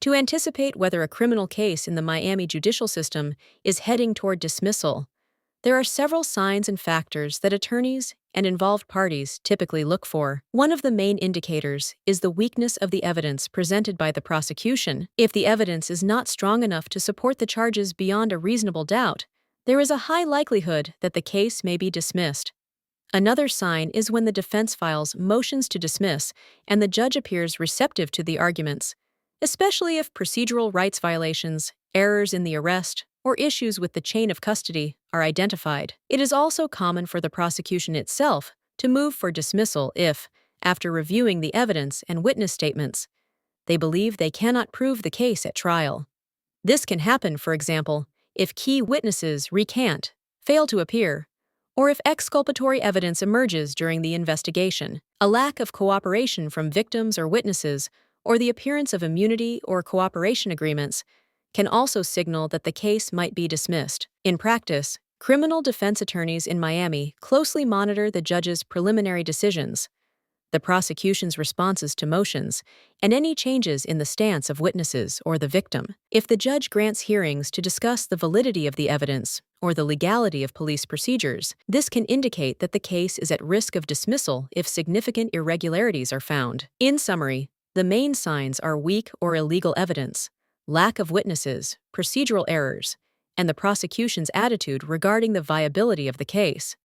To anticipate whether a criminal case in the Miami judicial system is heading toward dismissal, there are several signs and factors that attorneys and involved parties typically look for. One of the main indicators is the weakness of the evidence presented by the prosecution. If the evidence is not strong enough to support the charges beyond a reasonable doubt, there is a high likelihood that the case may be dismissed. Another sign is when the defense files motions to dismiss and the judge appears receptive to the arguments, especially if procedural rights violations, errors in the arrest, or issues with the chain of custody are identified. It is also common for the prosecution itself to move for dismissal if, after reviewing the evidence and witness statements, they believe they cannot prove the case at trial. This can happen, for example, if key witnesses recant, fail to appear, or if exculpatory evidence emerges during the investigation. A lack of cooperation from victims or witnesses, or the appearance of immunity or cooperation agreements, can also signal that the case might be dismissed. In practice, criminal defense attorneys in Miami closely monitor the judge's preliminary decisions, the prosecution's responses to motions, and any changes in the stance of witnesses or the victim. If the judge grants hearings to discuss the validity of the evidence or the legality of police procedures, this can indicate that the case is at risk of dismissal if significant irregularities are found. In summary, the main signs are weak or illegal evidence, lack of witnesses, procedural errors, and the prosecution's attitude regarding the viability of the case.